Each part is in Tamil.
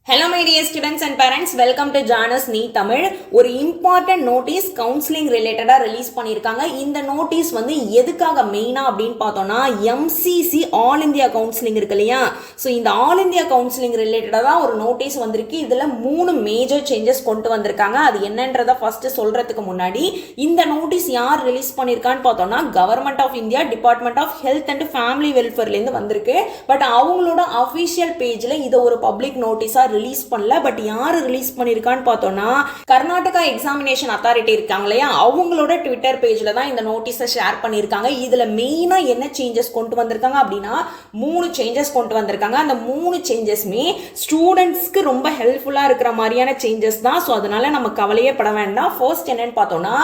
Hello my dear students and parents, welcome to Janus Nee Tamil. ஒரு important notice counseling related release பண்ணிருக்காங்க. இந்த notice வந்து எதுக்காக மெயினா அப்படின்னு பார்த்தோம்னா MCC All India Counseling இருக்கு இல்லையா, ஸோ இந்த All India Counseling related ஒரு notice வந்திருக்கு. இதுல 3 major changes கொண்டு வந்திருக்காங்க. அது என்னன்றத ஃபர்ஸ்ட் சொல்றதுக்கு முன்னாடி இந்த notice யார் ரிலீஸ் பண்ணிருக்கான்னு பார்த்தோம்னா Government of India Department of Health and Family Welfare இருந்து வந்திருக்கு. பட் அவங்களோட அஃபிஷியல் பேஜ்ல இதை ஒரு பப்ளிக் நோட்டீஸா ரிலீஸ் பண்ணல. பட் யாரு ரிலீஸ் பண்ணிருக்கான்னு பார்த்தோம்னா கர்நாடகா எக்ஸாமினேஷன் அத்தாரிட்டி இருக்காங்க இல்லையா, அவங்களோட ட்விட்டர் பேஜ்ல தான் இந்த நோட்டீஸை ஷேர் பண்ணிருக்காங்க. இதுல மெயினா என்ன சேஞ்சஸ் கொண்டு வந்திருக்காங்க அப்படின்னா 3 சேஞ்சஸ் கொண்டு வந்திருக்காங்க. அந்த 3 சேஞ்சஸ்மே ஸ்டூடெண்ட்ஸ்க்கு ரொம்ப ஹெல்ப்ஃபுல்லா இருக்கிற மாதிரியான சேஞ்சஸ் தான். ஸோ அதனால நம்ம கவலையே பட வேண்டாம். ஃபர்ஸ்ட் என்னன்னு பார்த்தோம்னா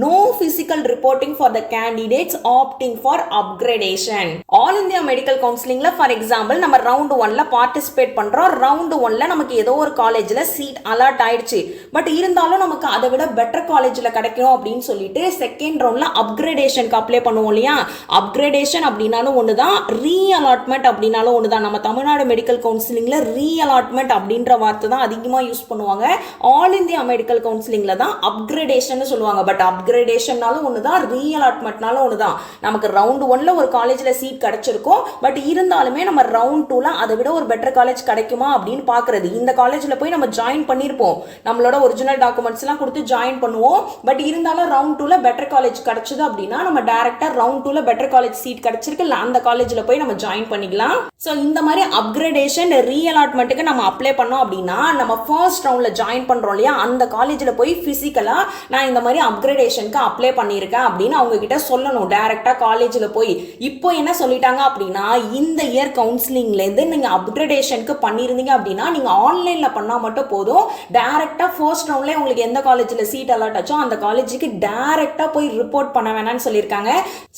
no physical reporting for the candidates opting for upgradation. All India medical கவுன்சிலிங்ல ஃபார் எக்ஸாம்பிள் நம்ம ரவுண்ட் 1ல பார்ட்டிசிபேட் பண்றோம். ரவுண்ட் 1ல நமக்கு ஏதோ ஒரு காலேஜ்ல சீட் அலாட் ஆயிடுச்சு. பட் இருந்தாலும் நமக்கு அதை விட பெட்டர் காலேஜ்ல கிடைக்கும் அப்படின்னு சொல்லிட்டு செகண்ட் ரவுண்ட்ல அப்கிரேடேஷனுக்கு அப்ளை பண்ணுவோம் இல்லையா. அப்கிரேடேஷன் அப்படின்னாலும் ஒண்ணுதான், ரீ அலாட்மெண்ட் அப்படின்னாலும் ஒண்ணுதான். நம்ம தமிழ்நாடு மெடிக்கல் கவுன்சிலிங்ல ரீ அலாட்மெண்ட் அப்படின்ற வார்த்தை தான் அதிகமா யூஸ் பண்ணுவாங்க. ஆல் இந்தியா மெடிக்கல் கவுன்சிலிங்ல தான் அப்கிரேடேஷன் சொல்லுவாங்க. பட் அப்கிரேடேஷன்னாலும் ஒண்ணுதான், ரீ அலாட்மெண்ட்னாலும் ஒண்ணுதான். நமக்கு ரவுண்ட் 1ல ஒரு காலேஜ்ல சீட் கிடைச்சிருக்கும். பட் இருந்தாலுமே நம்ம ரவுண்ட் 2ல அதை விட ஒரு பெட்டர் காலேஜ் கிடைக்குமா அப்படின்னு பாக்குறது. இந்த காலேஜ்ல போய் நம்ம ஜாயின் பண்ணிருப்போம், நம்மளோட ஒரிஜினல் டாக்குமெண்ட்ஸ் எல்லாம் கொடுத்து ஜாயின் பண்ணுவோம். பட் இருந்தாலும் ரவுண்ட் 2ல பெட்டர் காலேஜ் கிடைச்சது அப்படின்னா நம்ம டைரக்டா ரவுண்ட் 2ல பெட்டர் காலேஜ் சீட் கிடைச்சிருக்கு, அந்த காலேஜ்ல போய் நம்ம ஜாயின் பண்ணிக்கலாம். சோ இந்த மாதிரி அப்கிரேடேஷன் ரீ அலாட்மெண்ட்டுக்கு நம்ம அப்ளை பண்ணோம் அப்படின்னா நம்ம ஃபர்ஸ்ட் ரவுண்ட்ல ஜாயின் பண்றோம் இல்லையா, அந்த காலேஜ்ல போய் பிசிக்கலா நான் இந்த மாதிரி அப்கிரேடேஷனுக்கு அப்ளை பண்ணியிருக்கேன் அப்படின்னு அவங்க கிட்ட சொல்லணும் டைரக்டா காலேஜ்ல போய். இப்போ என்ன சொல்லிட்டாங்க அப்படின்னா இந்த இயர் கவுன்சிலிங்ல இருந்து நீங்க அப்கிரேடேஷனுக்கு பண்ணிருந்தீங்க அப்படின்னா நீங்க ஆன்லைன்ல பண்ணா மட்டும் போதும். டைரக்டா ஃபர்ஸ்ட் ரவுண்ட்ல உங்களுக்கு எந்த காலேஜ்ல சீட் அலாட் ஆச்சோ அந்த காலேஜுக்கு டைரக்டா போய் ரிப்போர்ட் பண்ண வேணாம்னு சொல்லியிருக்காங்க.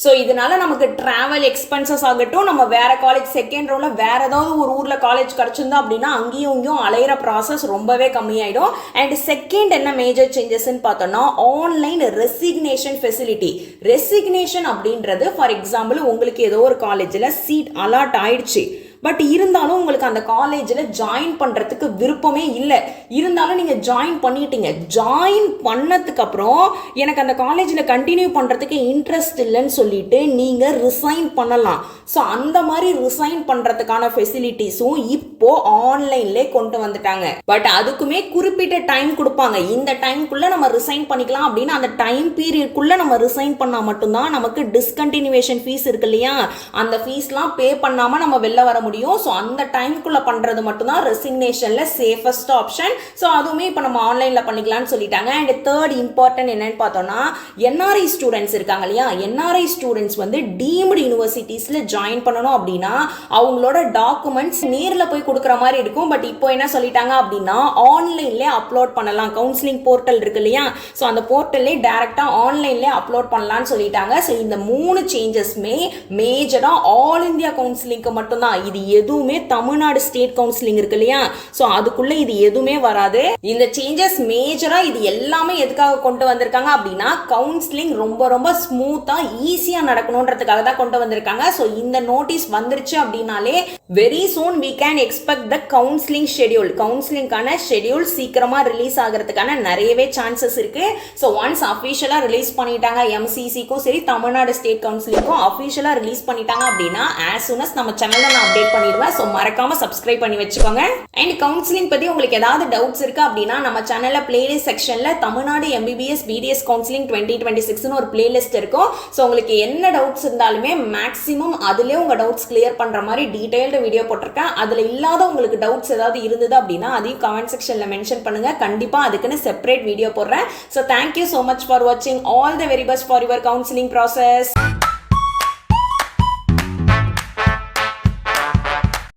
சோ இதனால நமக்கு டிராவல் எக்ஸ்பென்சஸ் ஆகட்டும், நம்ம வேற காலேஜ் செகண்ட் ரவுண்ட்ல வேற ஏதாவது ஒரு ஊர்ல காலேஜ் கிடைச்சிருந்தா அப்படின்னா அங்கேயும் இங்கேயும் அலையிற ப்ராசஸ் ரொம்பவே கம்மியாயிடும். அண்ட் செகண்ட் என்ன மேஜர் சேஞ்சஸ்ன்னு பார்த்தோம்னா ஆன்லைன் ரெசிக்னேஷன் ஃபெசிலிட்டி. ரெசிக்னேஷன் அப்படின்றது ஃபார் எக்ஸாம்பிள் உங்களுக்கு ஏதோ ஒரு காலேஜ்ல சீட் அலாட் ஆயிடுச்சு, பட் இருந்தாலும் உங்களுக்கு அந்த காலேஜில் ஜாயின் பண்ணுறதுக்கு விருப்பமே இல்லை, இருந்தாலும் நீங்கள் ஜாயின் பண்ணிட்டீங்க. ஜாயின் பண்ணதுக்கு அப்புறம் எனக்கு அந்த காலேஜில் கண்டினியூ பண்ணுறதுக்கு இன்ட்ரெஸ்ட் இல்லைன்னு சொல்லிட்டு நீங்கள் ரிசைன் பண்ணலாம். ஸோ அந்த மாதிரி ரிசைன் பண்ணுறதுக்கான ஃபெசிலிட்டிஸும் இப்போ ஆன்லைன்லேயே கொண்டு வந்துட்டாங்க. பட் அதுக்குமே குறிப்பிட்ட டைம் கொடுப்பாங்க. இந்த டைம்குள்ளே நம்ம ரிசைன் பண்ணிக்கலாம் அப்படின்னு அந்த டைம் பீரியட்குள்ளே நம்ம ரிசைன் பண்ணால் மட்டும்தான் நமக்கு டிஸ்கண்டினியூவேஷன் ஃபீஸ் இருக்கு இல்லையா, அந்த ஃபீஸ்லாம் பே பண்ணாமல் நம்ம வெளில வர முடியும். சோ அந்த டைம்க்குள்ள பண்றது மட்டும் தான் ரெசிக்னேஷன்ல சேஃபஸ்ட் ஆப்ஷன். சோ அதுவுமே இப்போ நம்ம ஆன்லைன்ல பண்ணிக்கலாம்னு சொல்லிட்டாங்க. அண்ட் தேர்ட் இம்பார்ட்டன்ட் என்னன்னு பார்த்தோம்னா என்ஆர்ஐ ஸ்டூடெண்ட்ஸ் இருக்காங்க இல்லையா, என்ஆர்ஐ ஸ்டூடெண்ட்ஸ் வந்து டீம்டு யூனிவர்சிட்டிஸ்ல ஜாயின் பண்ணணும் அப்படின்னா அவங்களோட டாக்குமெண்ட்ஸ் நேர்ல போய் கொடுக்குற மாதிரி இருக்கும். பட் இப்போ என்ன சொல்லிட்டாங்க அப்படின்னா ஆன்லைன்ல அப்லோட் பண்ணலாம். கவுன்சிலிங் போர்ட்டல் இருக்கு இல்லையா, சோ அந்த போர்ட்டல்லே டைரக்டா ஆன்லைன்ல அப்லோட் பண்ணலாம்னு சொல்லிட்டாங்க. சோ இந்த 3 சேஞ்சஸ்மே மேஜரா ஆல் இந்தியா கவுன்சிலிங்க்கு மட்டும் தான். இது எதுவுமே தமிழ்நாடு ஸ்டேட் கவுன்சிலிங் இருக்கு இல்லையா, சோ அதுக்குள்ள இது எதுவுமே வராது. இந்த சேஞ்சஸ் மேஜரா இது எல்லாமே எதுக்காக கொண்டு வந்திருக்காங்க அப்படின்னா கவுன்சிலிங் ரொம்ப ரொம்ப ஸ்மூத்தா ஈஸியா நடக்கணும்ன்றதுக்காக தான் கொண்டு வந்திருக்காங்க. சோ இந்த நோட்டீஸ் வந்துருச்சு அப்படின்னாலே very soon we can expect the counseling schedule. கவுன்சிலிங்கான ஷெட்யூல் சீக்கிரமா ரிலீஸ் ஆகிறதுக்கான நிறையவே சான்சஸ் இருக்கு. சோ ஒன்ஸ் அஃபிஷியலா ரிலீஸ் பண்ணிட்டாங்க, MCCக்கும் சரி தமிழ்நாடு ஸ்டேட் கவுன்சிலிங்க்கும் அஃபிஷியலா ரிலீஸ் பண்ணிட்டாங்க அப்படின்னா as soon as நம்ம சேனல்ல நான் அப்டேட் பண்ணிடுவேன். சோ மறக்காம சப்ஸ்கிரைப் பண்ணி வச்சுக்கோங்க. அண்ட் கவுன்சிலிங் பத்தி உங்களுக்கு ஏதாவது டவுட்ஸ் இருக்கு அப்படின்னா நம்ம சேனல்ல பிளேலிஸ்ட் செக்ஷன்ல தமிழ்நாடு MBBS BDS கவுன்சிலிங் 2026 ஒரு பிளேலிஸ்ட் இருக்கும். சோ உங்களுக்கு என்ன டவுட்ஸ் இருந்தாலுமே மேக்ஸிமம் அதுலயே உங்க டவுட்ஸ் கிளியர் பண்ற மாதிரி டீடைல்டு வீடியோ போட்டிருக்கேன். அதுல இல்லாத உங்களுக்கு டவுட்ஸ் ஏதாவது இருந்தது அப்படின்னா அதையும் கமெண்ட் செக்ஷன்ல மென்ஷன் பண்ணுங்க. கண்டிப்பா அதுக்குன்னு செப்பரேட் வீடியோ போடுறேன். So thank you so much for watching. All the very best for your counseling process.